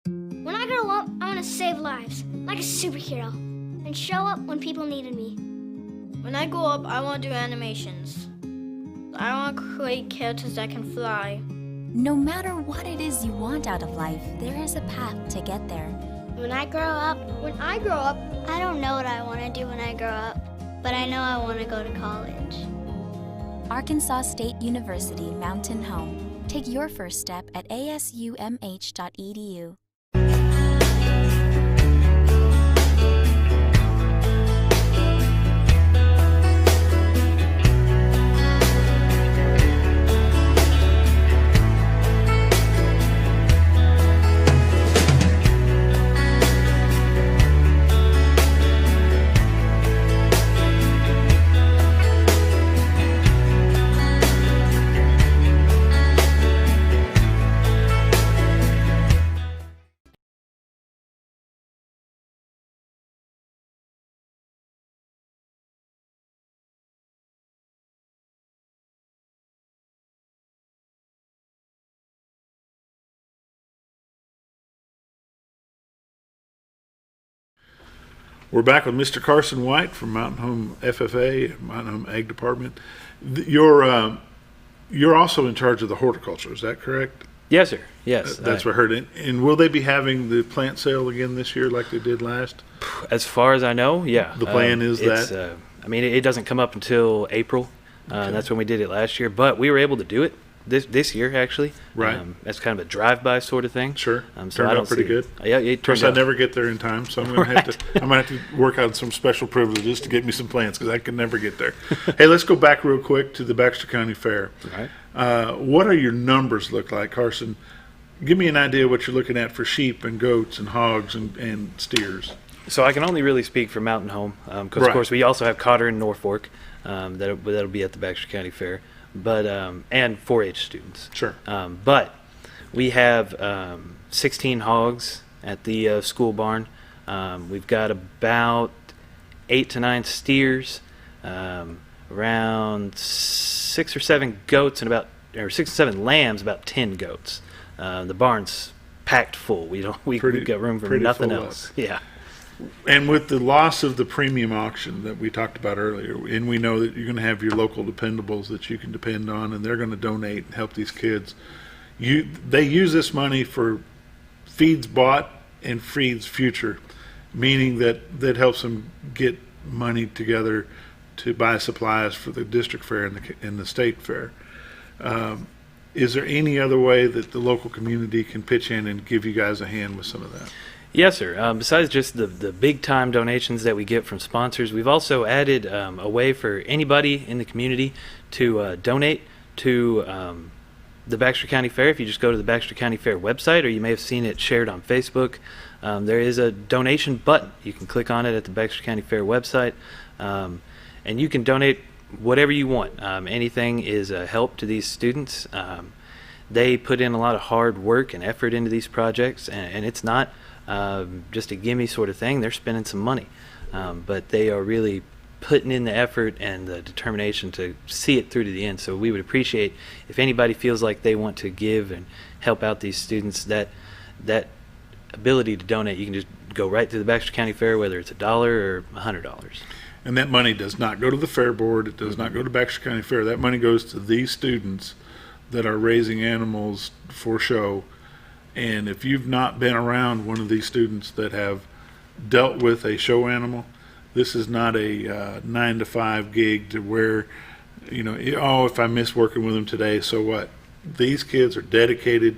When I grow up, I want to save lives, like a superhero, and show up when people needed me. When I grow up, I want to do animations. I want to create characters that can fly. No matter what it is you want out of life, there is a path to get there. When I grow up, I don't know what I want to do when I grow up, but I know I want to go to college. Arkansas State University Mountain Home. Take your first step at asumh.edu. We're back with Mr. Carson White from Mountain Home FFA, Mountain Home Ag Department. You're also in charge of the horticulture, is that correct? Yes, sir. Yes. That's what I heard. And will they be having the plant sale again this year like they did last? As far as I know, yeah. The plan is that? I mean, it doesn't come up until April. And that's when we did it last year. But we were able to do it this year, actually. Right. That's kind of a drive-by sort of thing. Sure. So turned out pretty good. Yeah, it of course, turned out. I never get there in time, so I'm going to have to work out some special privileges to get me some plants because I can never get there. Hey, let's go back real quick to the Baxter County Fair. Right. What are your numbers look like, Carson? Give me an idea of what you're looking at for sheep and goats and hogs and steers. So I can only really speak for Mountain Home because, of course, we also have Cotter and Norfolk that'll be at the Baxter County Fair, but and 4-H students. Sure. But we have 16 hogs at the school barn. We've got about 8 to 9 steers, around 6 or 7 goats, and 6 or 7 lambs, about 10 goats. The barn's packed full. We've got room for nothing else. Yeah. And with the loss of the premium auction that we talked about earlier, and we know that you're going to have your local dependables that you can depend on, and they're going to donate and help these kids. They use this money for feeds bought and feeds future, meaning that helps them get money together to buy supplies for the district fair and the state fair. Is there any other way that the local community can pitch in and give you guys a hand with some of that? Yes, sir. Besides just the big-time donations that we get from sponsors, we've also added a way for anybody in the community to donate to the Baxter County Fair. If you just go to the Baxter County Fair website, or you may have seen it shared on Facebook, there is a donation button. You can click on it at the Baxter County Fair website, and you can donate whatever you want. Anything is a help to these students. They put in a lot of hard work and effort into these projects, and it's not just a gimme sort of thing. They're spending some money, but they are really putting in the effort and the determination to see it through to the end. So we would appreciate if anybody feels like they want to give and help out these students, that ability to donate. You can just go right to the Baxter County Fair, whether it's $1 or $100. And that money does not go to the fair board. It does not go to Baxter County Fair. That money goes to these students that are raising animals for show. And if you've not been around one of these students that have dealt with a show animal, this is not a 9-to-5 gig to where, if I miss working with them today, so what? These kids are dedicated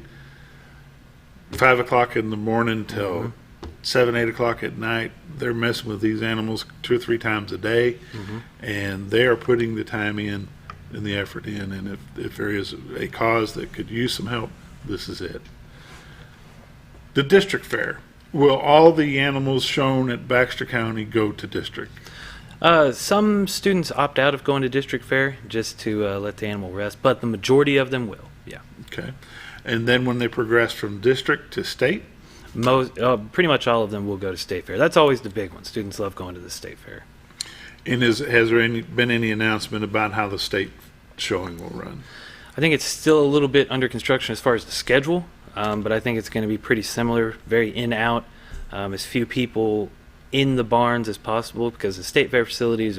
5 o'clock in the morning till 7, 8 o'clock at night. They're messing with these animals 2 or 3 times a day, and they are putting the time in and the effort in. And if there is a cause that could use some help, this is it. The district fair. Will all the animals shown at Baxter County go to district? Some students opt out of going to district fair just to let the animal rest, but the majority of them will. Yeah. Okay. And then when they progress from district to state? Pretty much all of them will go to state fair. That's always the big one. Students love going to the state fair. And has there been any announcement about how the state showing will run? I think it's still a little bit under construction as far as the schedule. But I think it's going to be pretty similar, very in-out, as few people in the barns as possible, because the state fair facilities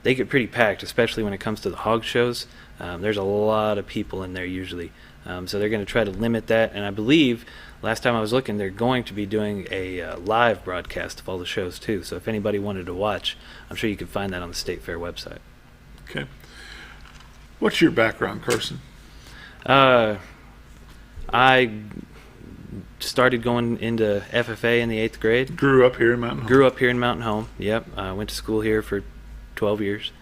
they get pretty packed, especially when it comes to the hog shows. There's a lot of people in there usually, so they're going to try to limit that. And I believe last time I was looking, they're going to be doing a live broadcast of all the shows too. So if anybody wanted to watch, I'm sure you could find that on the state fair website. Okay. What's your background, Carson? I started going into FFA in the 8th grade. Grew up here in Mountain Home? Grew up here in Mountain Home, yep. I went to school here for 12 years.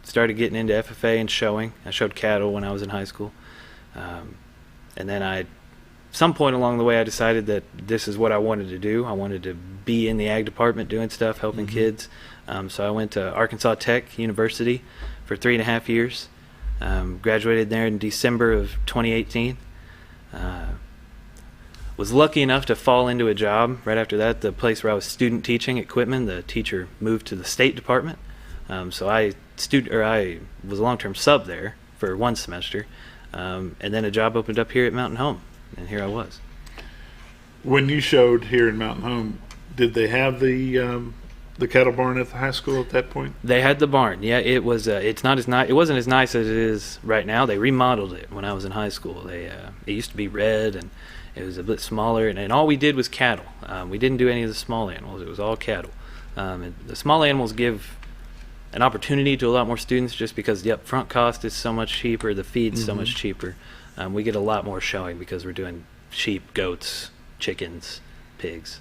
Started getting into FFA and showing. I showed cattle when I was in high school. And then some point along the way, I decided that this is what I wanted to do. I wanted to be in the ag department doing stuff, helping kids. So I went to Arkansas Tech University for 3.5 years. Graduated there in December of 2018. Was lucky enough to fall into a job right after that. The place where I was student teaching at Quitman, the teacher moved to the State Department. So I was a long-term sub there for 1 semester, and then a job opened up here at Mountain Home, and here I was. When you showed here in Mountain Home, did they have the cattle barn at the high school at that point? They had the barn. Yeah, it was. It's not as nice. It wasn't as nice as it is right now. They remodeled it when I was in high school. It used to be red, and it was a bit smaller. And all we did was cattle. We didn't do any of the small animals. It was all cattle. And the small animals give an opportunity to a lot more students, just because the upfront cost is so much cheaper, the feed's so much cheaper. We get a lot more showing because we're doing sheep, goats, chickens, pigs.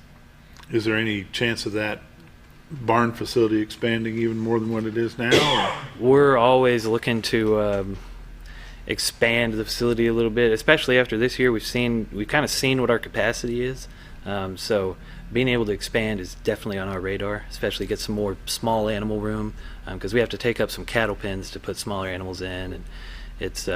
Is there any chance of that barn facility expanding even more than what it is now? We're always looking to expand the facility a little bit, especially after this year. We've kind of seen what our capacity is. So being able to expand is definitely on our radar, especially get some more small animal room, because we have to take up some cattle pens to put smaller animals in, and it's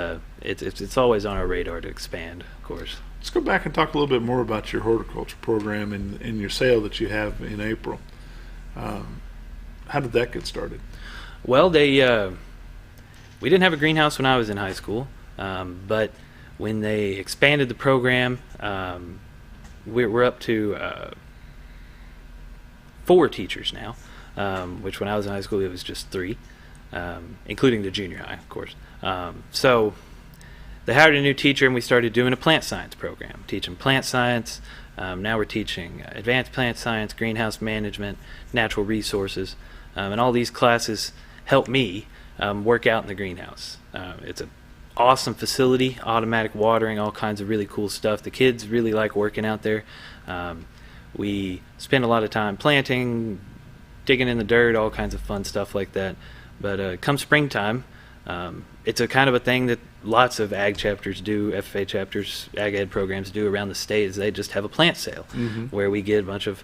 always on our radar to expand, of course. Let's go back and talk a little bit more about your horticulture program and your sale that you have in April. How did that get started? Well, we didn't have a greenhouse when I was in high school, but when they expanded the program, we're up to 4 teachers now, which when I was in high school it was just 3, including the junior high, of course. So they hired a new teacher, and we started doing a plant science program, teaching plant science. Now we're teaching advanced plant science, greenhouse management, natural resources, and all these classes help me work out in the greenhouse. It's an awesome facility, automatic watering, all kinds of really cool stuff. The kids really like working out there. We spend a lot of time planting, digging in the dirt, all kinds of fun stuff like that. But come springtime, it's a kind of a thing that lots of ag chapters do, FFA chapters, ag ed programs do around the state, is they just have a plant sale where we get a bunch of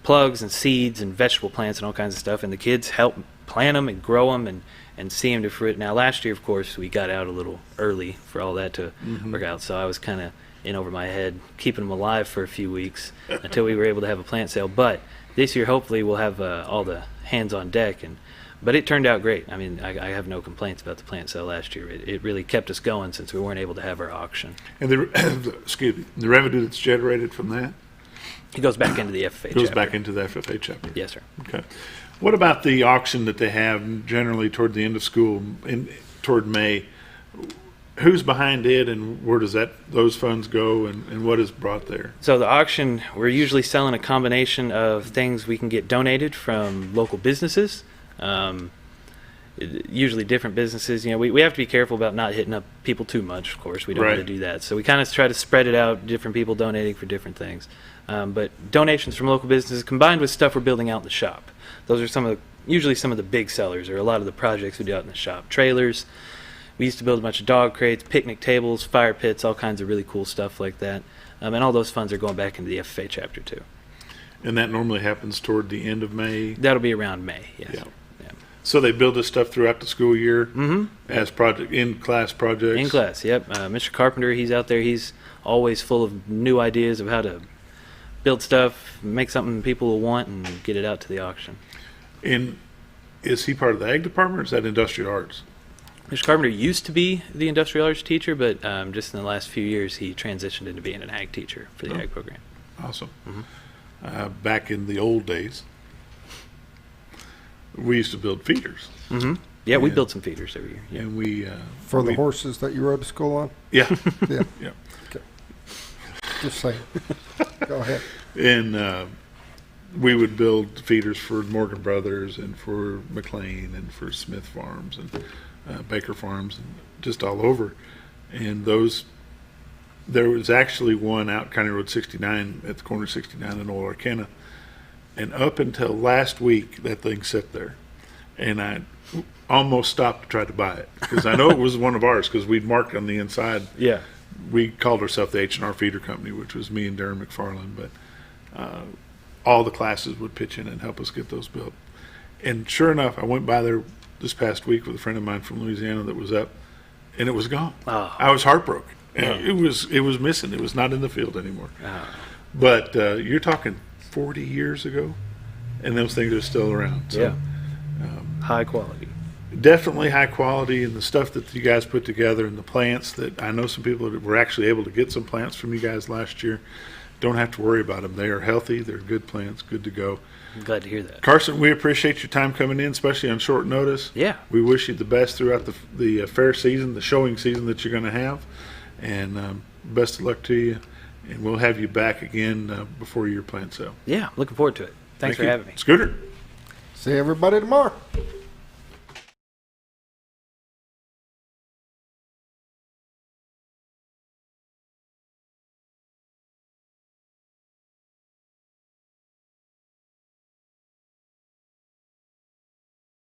plugs and seeds and vegetable plants and all kinds of stuff, and the kids help plant them and grow them and see them to fruit. Now last year, of course, we got out a little early for all that to work out, so I was kind of in over my head keeping them alive for a few weeks until we were able to have a plant sale. But this year, hopefully, we'll have all the hands on deck, but it turned out great. I mean, I have no complaints about the plant sale last year. It really kept us going since we weren't able to have our auction. And the revenue that's generated from that? It goes back into the FFA chapter. Goes back into the FFA chapter. Yes, sir. Okay. What about the auction that they have generally toward the end of school, toward May? Who's behind it, and where does those funds go, and what is brought there? So the auction, we're usually selling a combination of things we can get donated from local businesses. Usually different businesses. We have to be careful about not hitting up people too much, of course. We don't want to do that. So we kind of try to spread it out, different people donating for different things. But donations from local businesses combined with stuff we're building out in the shop. Those are usually some of the big sellers, or a lot of the projects we do out in the shop. Trailers. We used to build a bunch of dog crates, picnic tables, fire pits, all kinds of really cool stuff like that. And all those funds are going back into the FFA chapter too. And that normally happens toward the end of May? That'll be around May, yes. Yeah. So they build this stuff throughout the school year as in-class projects? In class, yep. Mr. Carpenter, he's out there. He's always full of new ideas of how to build stuff, make something people will want, and get it out to the auction. And is he part of the ag department, or is that industrial arts? Mr. Carpenter used to be the industrial arts teacher, but just in the last few years he transitioned into being an ag teacher for the ag program. Awesome. Back in the old days, we used to build feeders. Yeah, we built some feeders every year. Yeah. And we for the horses that you rode to school on? Yeah. Yeah. Yeah. Okay. Just saying. Go ahead. And we would build feeders for Morgan Brothers and for McLean and for Smith Farms and Baker Farms and just all over. And there was actually one out County Road 69 at the corner of 69 and Old Arcana. And up until last week, that thing sat there. And I almost stopped to try to buy it because I know it was one of ours because we'd marked on the inside. Yeah. We called ourselves the H&R Feeder Company, which was me and Darren McFarland. But all the classes would pitch in and help us get those built. And sure enough, I went by there this past week with a friend of mine from Louisiana that was up, and it was gone. Oh. I was heartbroken. It was missing. It was not in the field anymore. Oh. But you're talking 40 years ago, and those things are still around. So, yeah. High quality. Definitely high quality, and the stuff that you guys put together and the plants that I know some people that were actually able to get some plants from you guys last year don't have to worry about them. They are healthy. They're good plants, good to go. I'm glad to hear that. Carson, we appreciate your time coming in, especially on short notice. Yeah. We wish you the best throughout the fair season, the showing season that you're going to have. And best of luck to you. And we'll have you back again before your plant sale. Yeah, looking forward to it. Thanks for having me. Scooter. See everybody tomorrow.